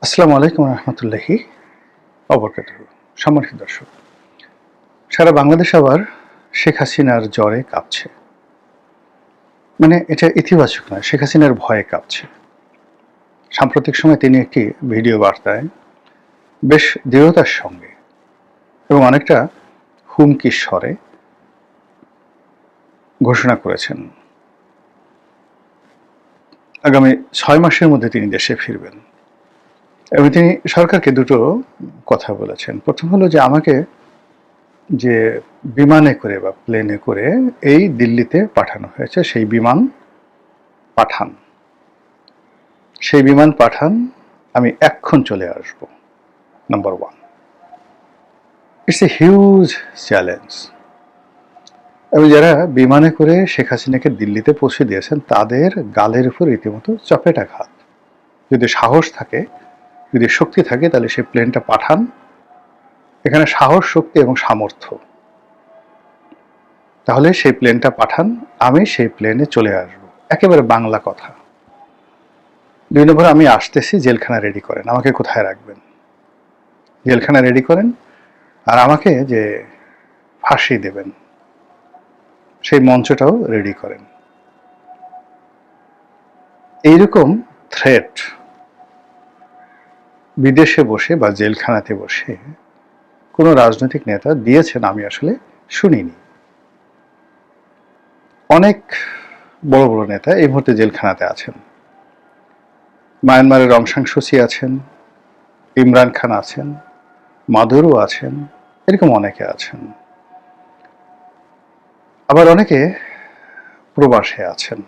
আসসালামু আলাইকুম রহমতুল্লাহি অবরকাতুহু। সম্মানিত দর্শক, সারা বাংলাদেশ আবার শেখ হাসিনার জ্বরে কাঁপছে। মানে এটা ইতিবাচক নয়, শেখ হাসিনার ভয়ে কাঁপছে। সাম্প্রতিক সময়ে তিনি একটি ভিডিও বার্তায় বেশ দৃঢ়তার সঙ্গে এবং অনেকটা হুমকির স্বরে ঘোষণা করেছেন আগামী 6 মাসের মধ্যে তিনি দেশে ফিরবেন। এবং তিনি সরকারকে দুটো কথা বলেছেন। প্রথম হলো যে আমাকে যে বিমানে করে বা প্লেনে করে এই দিল্লিতে পাঠানো হয়েছে সেই বিমান পাঠান। সেই বিমান পাঠান, আমি এক্ষণ চলে আসব। Number 1, it's a huge challenge. এবং যারা বিমানে করে শেখ হাসিনাকে দিল্লিতে পৌঁছে দিয়েছেন তাদের গালের উপর রীতিমতো চপেটাঘাত। যদি সাহস থাকে, যদি শক্তি থাকে, তাহলে সেই প্লেনটা পাঠান। এখানে সাহস, শক্তি এবং সামর্থ্য, তাহলে সেই প্লেনটা পাঠান, আমি সেই প্লেনে চলে আসব। একেবারে বাংলা কথা। 2 নম্বর, আমি আসতেছি, জেলখানা রেডি করেন, আমাকে কোথায় রাখবেন, জেলখানা রেডি করেন, আর আমাকে যে ফাঁসি দেবেন সেই মঞ্চটাও রেডি করেন। এইরকম থ্রেট বিদেশে বসে বা জেলখানাতে বসে কোনো রাজনৈতিক নেতা দিয়েছেন আমি আসলে শুনিনি। অনেক বড় বড় নেতা এই মুহূর্তে জেলখানাতে আছেন। মায়ানমারের অং সান সু চি আছেন, ইমরান খান আছেন, মাদুরো আছেন, এরকম অনেকে আছেন। আবার অনেকে প্রবাসে আছেন।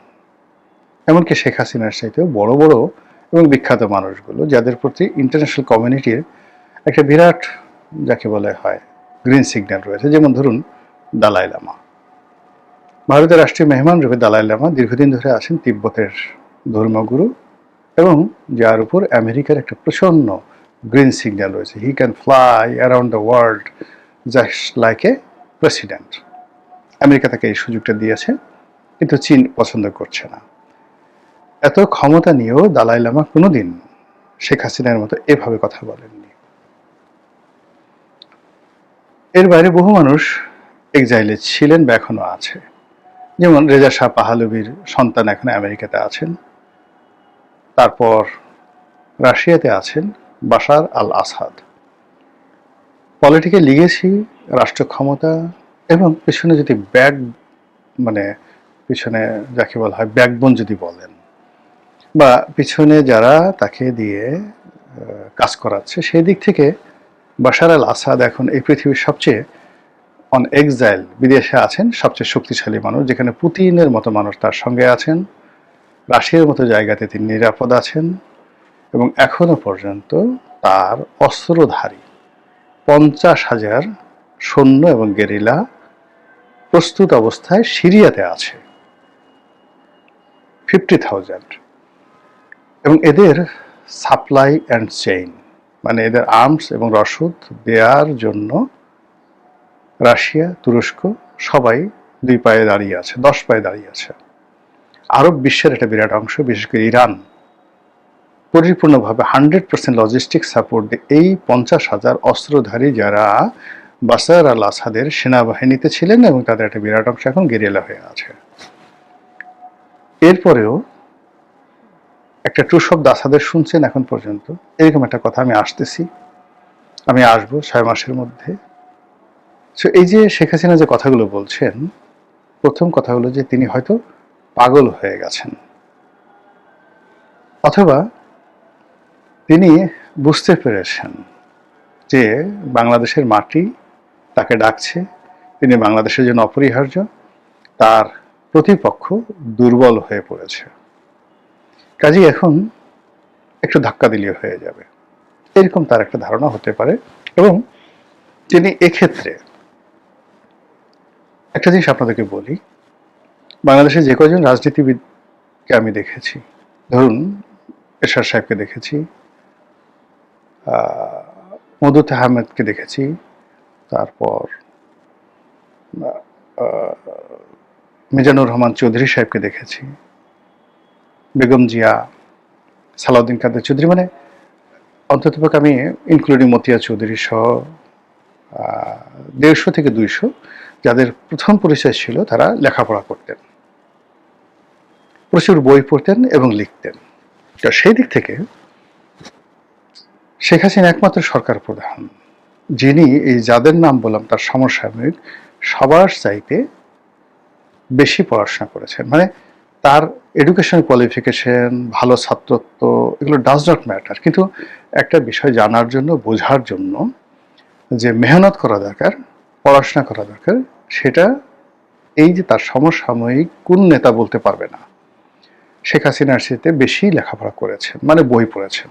এমনকি শেখ হাসিনার চাইতেও বড় বড় এবং বিখ্যাত মানুষগুলো, যাদের প্রতি ইন্টারন্যাশনাল কমিউনিটির একটা বিরাট, যাকে বলা হয়, গ্রিন সিগন্যাল রয়েছে। যেমন ধরুন দালাই লামা। ভারতের রাষ্ট্রীয় মেহমান রূপে দালাই লামা দীর্ঘদিন ধরে আছেন তিব্বতের ধর্মগুরু, এবং যার উপর আমেরিকার একটা প্রচণ্ড গ্রিন সিগন্যাল রয়েছে। He can fly around the world just like a president. America তাকে এই সুযোগটা দিয়েছে, কিন্তু চীন পছন্দ করছে না। এত ক্ষমতা নিয়েও দালাই লামা কোনোদিন শেখ হাসিনার মতো এভাবে কথা বলেননি। এর বাইরে বহু মানুষ এক্সাইলে ছিলেন বা এখনো আছে। যেমন রেজা শাহ পাহলভীর সন্তান এখন আমেরিকাতে আছেন। তারপর রাশিয়াতে আছেন বাশার আল আসাদ। পলিটিক্যাল লিগেসি, রাষ্ট্র ক্ষমতা এবং পেছনে যদি মানে পিছনে যাকে বলা হয় ব্যাকবোন যদি বলেন, বা পিছনে যারা তাকে দিয়ে কাজ করাচ্ছে, সেই দিক থেকে বাশার আল আসাদ এখন এই পৃথিবীর সবচেয়ে অন এক্সাইল, বিদেশে আছেন সবচেয়ে শক্তিশালী মানুষ, যেখানে পুতিনের মতো মানুষ তার সঙ্গে আছেন। রাশিয়ার মতো জায়গাতে তিনি নিরাপদ আছেন, এবং এখনো পর্যন্ত তার অস্ত্রধারী 50,000 সৈন্য এবং গেরিলা প্রস্তুত অবস্থায় সিরিয়াতে আছে, 50,000। এবং এদের সাপ্লাই অ্যান্ড চেইন, মানে এদের আর্মস এবং রসদ দেওয়ার জন্য রাশিয়া, তুরস্ক সবাই 2 পায়ে দাঁড়িয়ে আছে, 10 পায়ে দাঁড়িয়ে আছে। আরব বিশ্বের একটা বিরাট অংশ, বিশেষ করে ইরান, পরিপূর্ণভাবে 100% লজিস্টিক সাপোর্ট দিয়ে এই 50,000 অস্ত্রধারী যারা বাশার আল আসাদের সেনাবাহিনীতে ছিলেন, এবং তাদের একটা বিরাট অংশ এখন গেরিলা হয়ে আছে। এরপরেও একটা ট্রু শব্দ আসাদের শুনছেন এখন পর্যন্ত, এরকম একটা কথা, আমি আসতেছি, আমি আসবো 6 মাসের মধ্যে। সো এই যে শেখ হাসিনা যে কথাগুলো বলছেন, প্রথম কথা হলো যে তিনি হয়তো পাগল হয়ে গেছেন, অথবা তিনি বুঝতে পেরেছেন যে বাংলাদেশের মাটি তাকে ডাকছে, তিনি বাংলাদেশের জন্য অপরিহার্য, তার প্রতিপক্ষ দুর্বল হয়ে পড়েছে, কাজেই এখন একটু ধাক্কা দিলেই হয়ে যাবে, এরকম তার একটা ধারণা হতে পারে। এবং তিনি এক্ষেত্রে একটা জিনিস আপনাদেরকে বলি, বাংলাদেশে যে কজন রাজনীতিবিদকে আমি দেখেছি, ধরুন এরশাদ সাহেবকে দেখেছি, মদুত আহমেদকে দেখেছি, তারপর মিজানুর রহমান চৌধুরী সাহেবকে দেখেছি, বেগম জিয়া, সালাউদ্দিন কাদের চৌধুরী, মানে অন্ততপক্ষে আমি ইনক্লুডিং মতিয়া চৌধুরী সহ 150 থেকে 200 যাদের প্রথম পরিচয় ছিল তারা লেখাপড়া করতেন, প্রচুর বই পড়তেন এবং লিখতেন। তো সেই দিক থেকে শেখ হাসিনা একমাত্র সরকার প্রধান যিনি এই যাদের নাম বললাম তার সমসাময়িক সবার চাইতে বেশি পড়াশোনা করেছেন। মানে তার এডুকেশন কোয়ালিফিকেশন, ভালো ছাত্রত্ব, এগুলো ডাজ নট ম্যাটার, কিন্তু একটা বিষয় জানার জন্য, বোঝার জন্য যে মেহনত করা দরকার, পড়াশোনা করা দরকার, সেটা এই যে তার সমসাময়িক কোন নেতা বলতে পারবে না। শেখ হাসিনার সাথে বেশি লেখাপড়া করেছেন, মানে বই পড়েছেন।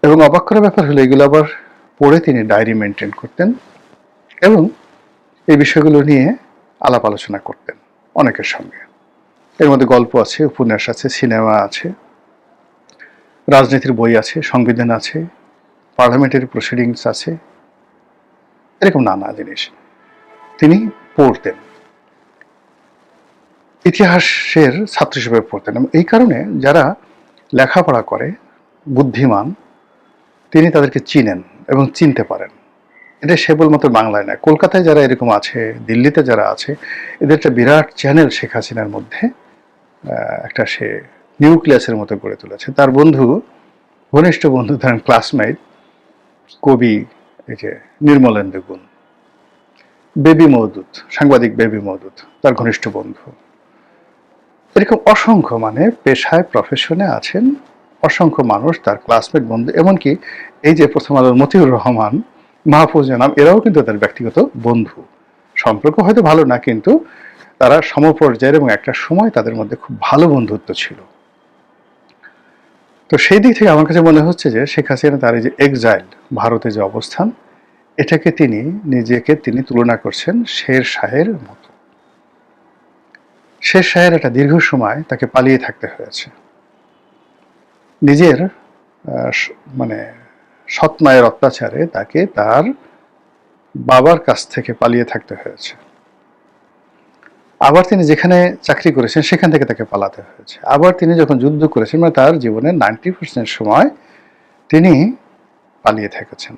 এবং অবাক করার ব্যাপার হলো এগুলো আবার পড়ে তিনি ডায়েরি মেনটেন করতেন এবং এই বিষয়গুলো নিয়ে আলাপ আলোচনা করতেন অনেকের সঙ্গে। এর মধ্যে গল্প আছে, উপন্যাস আছে, সিনেমা আছে, রাজনীতির বই আছে, সংবিধান আছে, পার্লামেন্টারি প্রসিডিংস আছে, এরকম নানা জিনিস তিনি পড়তেন, ইতিহাসের ছাত্র হিসেবে পড়তেন। এবং এই কারণে যারা লেখাপড়া করে, বুদ্ধিমান, তিনি তাদেরকে চিনেন এবং চিনতে পারেন। এটা কেবলমাত্র বাংলায় নয়, কলকাতায় যারা এরকম আছে, দিল্লিতে যারা আছে, এদের একটা বিরাট চ্যানেল শেখ হাসিনার মধ্যে একটা সে নিউক্লিয়াসের মতো গড়ে তুলেছে। তার বন্ধু, ঘনিষ্ঠ বন্ধু, ধরেন ক্লাসমেট কবি এই যে নির্মলেন্দু গুণ, বেবি মওদুদ, সাংবাদিক বেবি মওদুদ তার ঘনিষ্ঠ বন্ধু। এরকম অসংখ্য, মানে পেশায় প্রফেশনে আছেন অসংখ্য মানুষ তার ক্লাসমেট বন্ধু। এমনকি এই যে প্রথম আলোর মতিউর রহমান, মাহফুজ জানাম, এরাও কিন্তু তার ব্যক্তিগত বন্ধু। সম্পর্ক হয়তো ভালো না, কিন্তু তারা সমপর্যায়ের এবং একটা সময় তাদের মধ্যে খুব ভালো বন্ধুত্ব ছিল। তো সেই দিক থেকে আমার কাছে মনে হচ্ছে যে শেখ হাসিনা তার এই যে এক্সাইল, ভারতে যে অবস্থান, এটাকে নিজেকে তিনি তুলনা করছেন শের শাহের মতো। শের শাহের একটা দীর্ঘ সময় তাকে পালিয়ে থাকতে হয়েছে, নিজের মানে সৎ মায়ের অত্যাচারে তাকে তার বাবার কাছ থেকে পালিয়ে থাকতে হয়েছে। আবার তিনি যেখানে চাকরি করেছেন সেখান থেকে তাকে পালাতে হয়েছে। আবার তিনি যখন যুদ্ধ করেছেন, মানে তার জীবনের 90% সময় তিনি পালিয়ে থেকেছেন।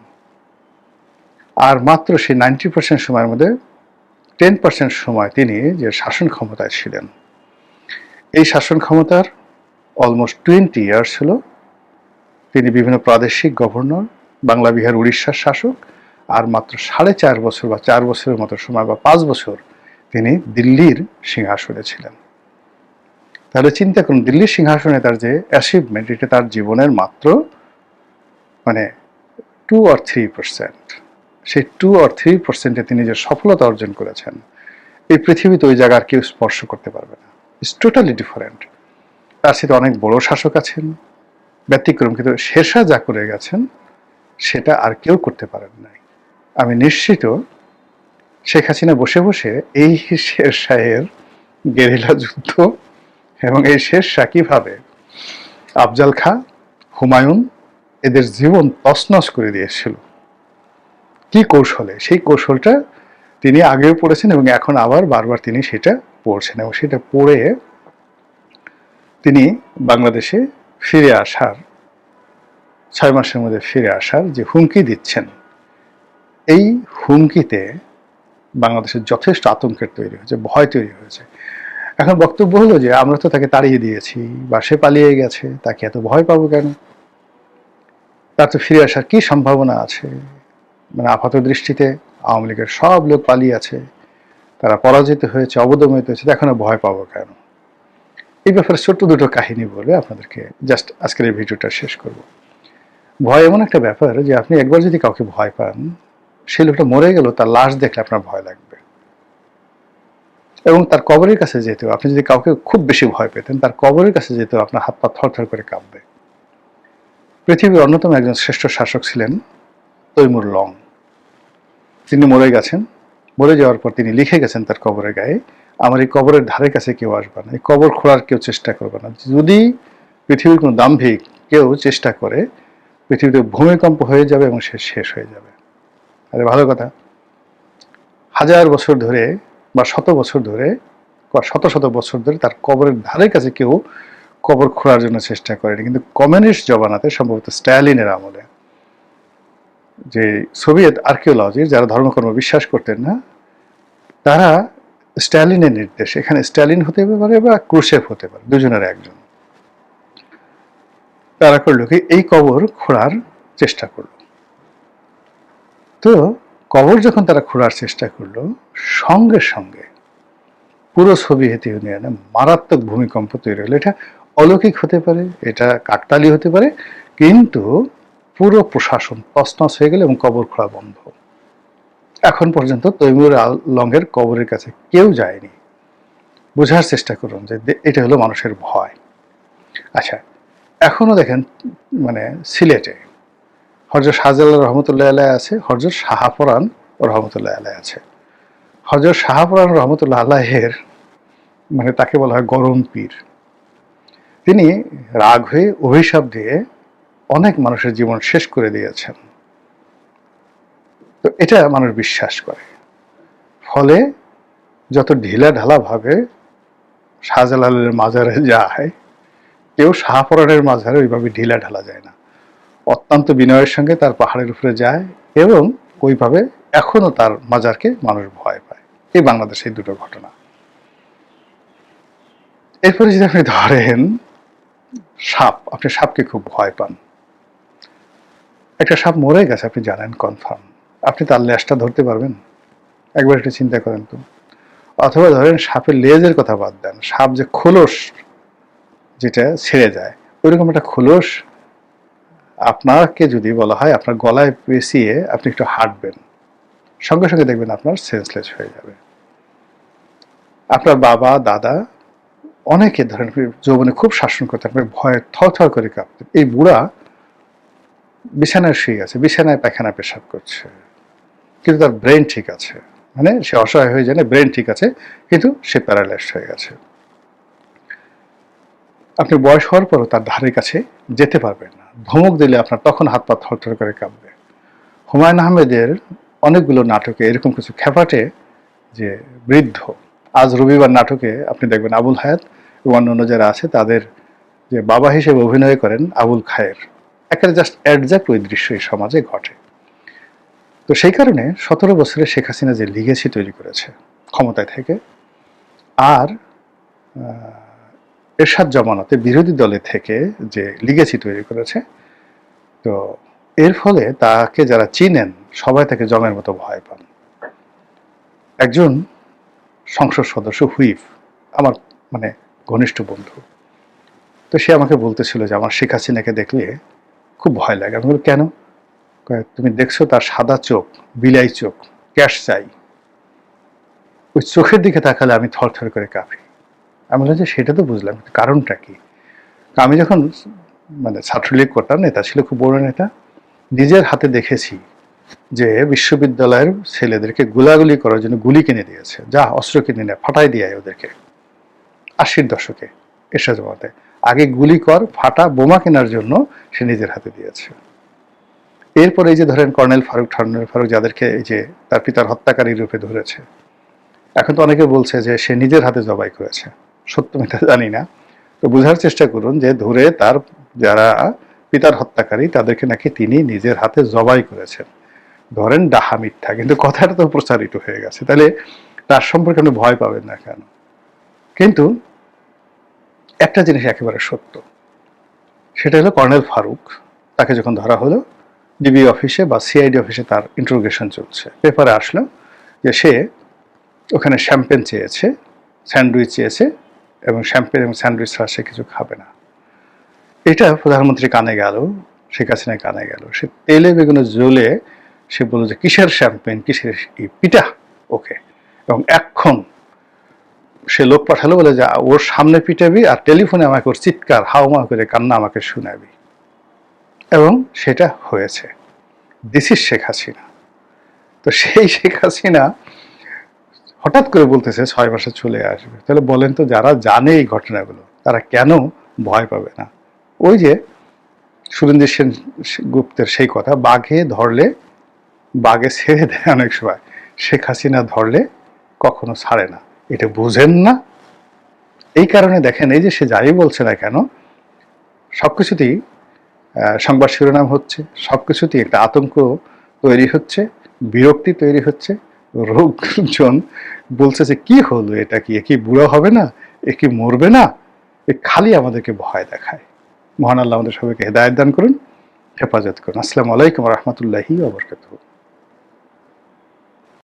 আর মাত্র সেই 90% সময়ের মধ্যে 10% সময় তিনি যে শাসন ক্ষমতায় ছিলেন, এই শাসন ক্ষমতার অলমোস্ট 20 ইয়ার্স ছিল তিনি বিভিন্ন প্রাদেশিক গভর্নর, বাংলা, বিহার, উড়িষ্যার শাসক, আর মাত্র 4.5 বছর বা 4 বছরের মতো সময় বা 5 বছর তিনি দিল্লির সিংহাসনে ছিলেন। তাহলে চিন্তা করুন, দিল্লির সিংহাসনে তার যে অ্যাচিভমেন্ট, এটা তার জীবনের মাত্র মানে 2 or 3%। সেই 2 or 3%-এ তিনি যে সফলতা অর্জন করেছেন, এই পৃথিবীতে ওই জায়গা আর কেউ স্পর্শ করতে পারবে না। It's totally different. তার সাথে অনেক বড় শাসক আছেন, ব্যতিক্রম, কিন্তু শেরশাহ যা করে গেছেন সেটা আর কেউ করতে পারেন নাই। আমি নিশ্চিত শেখ হাসিনা বসে বসে এই শেরশাহের গেরিলা যুদ্ধ এবং এই শেরশাহ কিভাবে আফজাল খাঁ, হুমায়ুন এদের জীবন তছনছ করে দিয়েছিল, কি কৌশলে, সেই কৌশলটা তিনি আগেও পড়েছেন এবং এখন আবার বারবার তিনি সেটা পড়ছেন। এবং সেটা পড়ে তিনি বাংলাদেশে ফিরে আসার, 6 মাসের মধ্যে ফিরে আসার যে হুমকি দিচ্ছেন, এই হুমকিতে বাংলাদেশের যথেষ্ট আতঙ্কের তৈরি হয়েছে, ভয় তৈরি হয়েছে। এখন বক্তব্য হলো যে আমরা তো তাকে তাড়িয়ে দিয়েছি বা সে পালিয়ে গেছে, তাকে এত ভয় পাবো কেন? তার তো ফিরে আসার কি সম্ভাবনা আছে? মানে আপাত দৃষ্টিতে আওয়ামী লীগের সব লোক পালিয়ে আছে, তারা পরাজিত হয়েছে, অবদমিত হয়েছে, এখনো ভয় পাবো কেন? এই ব্যাপারে ছোট্ট দুটো কাহিনী বলে আপনাদেরকে জাস্ট আজকের এই ভিডিওটা শেষ করব। ভয় এমন একটা ব্যাপার যে আপনি একবার যদি কাউকে ভয় পান, সেই লোকটা মরে গেল, তার লাশ দেখলে আপনার ভয় লাগবে। এবং তার কবরের কাছে যেতেও, আপনি যদি কাউকে খুব বেশি ভয় পেতেন, তার কবরের কাছে যেতেও আপনার হাত পা থরথর করে কাঁপবে। পৃথিবীর অন্যতম একজন শ্রেষ্ঠ শাসক ছিলেন তৈমুর লং। তিনি মরে গেছেন। মরে যাওয়ার পর তিনি লিখে গেছেন তার কবরের গায়ে, আমার এই কবরের ধারে কাছে কেউ আসবে না, এই কবর খোঁড়ার কেউ চেষ্টা করবে না। যদি পৃথিবীর কোনো দাম্ভিক কেউ চেষ্টা করে, পৃথিবীতে ভূমিকম্প হয়ে যাবে এবং সে শেষ হয়ে যাবে। আরে ভালো কথা, 1000 বছর ধরে বা 100 বছর ধরে, শত শত বছর ধরে তার কবরের ধারে কাছে কেউ কবর খোঁড়ার জন্য চেষ্টা করেনি, কিন্তু কমিউনিস্ট জমানাতে সম্ভবত স্ট্যালিনের আমলে যে সোভিয়েত আর্কিওলজির যারা ধর্মকর্ম বিশ্বাস করতেন না, তারা স্ট্যালিনের নির্দেশ, এখানে স্ট্যালিন হতে পারে বা ক্রুশেভ হতে পারে, দুজনের একজন, তারা করলো কি এই কবর খোঁড়ার চেষ্টা করলো। তো কবর যখন তারা খোঁড়ার চেষ্টা করলো, সঙ্গে সঙ্গে পুরো সোভিয়েত ইউনিয়নে মারাত্মক ভূমিকম্প তৈরি হলো। এটা অলৌকিক হতে পারে, এটা কাকতালীয় হতে পারে, কিন্তু পুরো প্রশাসন তছনছ হয়ে গেল এবং কবর খোঁড়া বন্ধ। এখন পর্যন্ত তৈমুর আলমের কবরের কাছে কেউ যায়নি। বোঝার চেষ্টা করুন যে এটা হলো মানুষের ভয়। আচ্ছা, এখনো দেখেন মানে সিলেটে হযরত শাহজালাল রহমতুল্লাহ আলাইহি আছে, হযরত শাহপরান রহমতুল্লাহ আলাইহি আছে। হযরত শাহপরান রহমতুল্লাহ আলাইহির মানে তাকে বলা হয় গরম পীর। তিনি রাগ হয়ে অভিশাপ দিয়ে অনেক মানুষের জীবন শেষ করে দিয়েছেন। তো এটা মানুষ বিশ্বাস করে, ফলে যত ঢিলা ঢালা ভাবে শাহজালালের মাজারে যায়, কেউ শাহপরানের মাজারে ওইভাবে ঢিলা ঢালা যায় না, অত্যন্ত বিনয়ের সঙ্গে তার পাহাড়ের উপরে যায় এবং ওইভাবে এখনো তার মাজারকে মানুষ ভয় পায়। এই বাংলাদেশে দুটো ঘটনা। এরপরে যদি আপনি ধরেন সাপ, আপনি সাপকে খুব ভয় পান, একটা সাপ মরে গেছে আপনি জানেন কনফার্ম, আপনি তার লেজটা ধরতে পারবেন? একবার একটু চিন্তা করেন তো। অথবা ধরেন সাপের লেজের কথা বাদ দেন, সাপ যে খোলস যেটা ছেড়ে যায়, ওইরকম একটা খোলস আপনাকে যদি বলা হয় আপনার গলায় পেঁচিয়ে আপনি একটু হাঁটবেন, সঙ্গে সঙ্গে দেখবেন আপনার সেন্সলেস হয়ে যাবে। আপনার বাবা দাদা অনেকে ধরেন যৌবনে খুব শাসন করতেন, আপনি ভয়ে থর করে কাঁপতেন, এই বুড়া বিছানায় শুয়ে আছে, বিছানায় পায়খানা পেশাব করছে, কিন্তু তার ব্রেন ঠিক আছে, মানে সে অসহায় হয়ে যায় না, ব্রেন ঠিক আছে, কিন্তু সে প্যারালাইজড হয়ে গেছে। আপনি বয়স হওয়ার পরও তার ধারে কাছে যেতে পারবেন না, ধমক দিলে আপনার তখন হাত পা থরথর করে কাঁপবে। হুমায়ুন আহমেদের অনেকগুলো নাটকে এরকম কিছু খেপাটে যে বৃদ্ধ, আজ রবিবার নাটকে আপনি দেখবেন আবুল হায়াত এবং অন্যান্য যারা আছে তাদের যে বাবা হিসেবে অভিনয় করেন আবুল খায়ের, একেবারে জাস্ট অ্যাডজাক্ট ওই দৃশ্য এই সমাজে ঘটে। তো সেই কারণে 17 বছরে শেখ হাসিনা যে লিগেসি তৈরি করেছে ক্ষমতায় থেকে, আর এরশাদ জমানাতে বিরোধী দলে থেকে যে লিগেসি তৈরি করেছে, তো এর ফলে তাকে যারা চিনেন সবাই তাকে জমের মতো ভয় পান। একজন সংসদ সদস্য হুইপ আমার মানে ঘনিষ্ঠ বন্ধু, তো সে আমাকে বলতেছিল যে আমার শেখ হাসিনাকে দেখলে খুব ভয় লাগে। আমি বলি কেন? তুমি দেখছো তার সাদা চোখ, বিলাই চোখ, ক্যাশ চাই, ওই চোখের দিকে তাকালে আমি থরথর করে কাঁপি। আমি বললাম যে সেটা তো বুঝলাম, কারণটা কি? আমি যখন মানে ছাত্রলীগ করতাম, নেতা ছিল খুব বড় নেতা, নিজের হাতে দেখেছি যে বিশ্ববিদ্যালয়ের ছেলেদেরকে গোলাগুলি করার জন্য গুলি কিনে দিয়েছে, যা অস্ত্র কিনে নেয় ফাটাই দিয়ে ওদেরকে। 80-র দশকে এরশাদ জমাতে আগে গুলি কর ফাটা বোমা কেনার জন্য সে নিজের হাতে দিয়েছে। এরপরে এই যে ধরেন কর্নেল ফারুক যাদেরকে এই যে তার পিতার হত্যাকারী রূপে ধরেছে, এখন তো অনেকে বলছে যে সে নিজের হাতে জবাই করেছে, সত্য মিথ্যা জানি না। তো বোঝার চেষ্টা করুন যে ধরে তার যারা পিতার হত্যাকারী তাদেরকে নাকি তিনি নিজের হাতে জবাই করেছেন। ধরেন ডাহা মিথ্যা, কিন্তু কথাটা তো প্রচারিত হয়ে গেছে, তাহলে তার সম্পর্কে আপনি ভয় পাবেন না কেন? কিন্তু একটা জিনিস একেবারে সত্য, সেটা হলো কর্নেল ফারুক, তাকে যখন ধরা হলো ডিবি অফিসে বা সিআইডি অফিসে তার ইন্টারোগেশন চলছে, পেপারে আসলো যে সে ওখানে শ্যাম্পেন চেয়েছে, স্যান্ডউইচ চেয়েছে, এবং শ্যাম্পেন এবং স্যান্ডউইচ ছাড়া সে কিছু খাবে না। এটা প্রধানমন্ত্রী কানে গেল, শেখ হাসিনা কানে গেল, সে তেলে বেগুনে জ্বলে সে বলল যে কিসের শ্যাম্পেন, কিসের পিঠা ওকে, এবং এখন সে লোক পাঠালো বলে যে ওর সামনে পিটাবি আর টেলিফোনে আমাকে ওর চিৎকার হাওমা করে কান্না আমাকে শোনাবি, এবং সেটা হয়েছে। This is Sheikh Hasina. তো সেই শেখ হাসিনা হঠাৎ করে বলতেছে 6 মাসে চলে আসবে, তাহলে বলেন তো যারা জানে এই ঘটনাগুলো তারা কেন ভয় পাবে না? ওই যে সুরেন্দ্র সেন গুপ্তের সেই কথা, বাঘে ধরলে বাঘে ছেড়ে দেয় অনেক সময়, শেখ হাসিনা ধরলে কখনো ছাড়ে না, এটা বুঝেন না? এই কারণে দেখেন, এই যে সে যাই বলছে না কেন, সবকিছুতেই সংবাদ শিরোনাম হচ্ছে, সবকিছুতেই একটা আতঙ্ক তৈরি হচ্ছে, বিরক্তি তৈরি হচ্ছে। লোকজন বলছে যে কি হলো, এটা কি, এ কি বুড়ো হবে না, এ কি মরবে না, এ খালি আমাদেরকে ভয় দেখায়। মহান আল্লাহ আমাদের সবাইকে হেদায়েত দান করুন, হেফাজত করুন। আসসালামু আলাইকুম ওয়া রাহমাতুল্লাহি ওয়া বারাকাতুহু।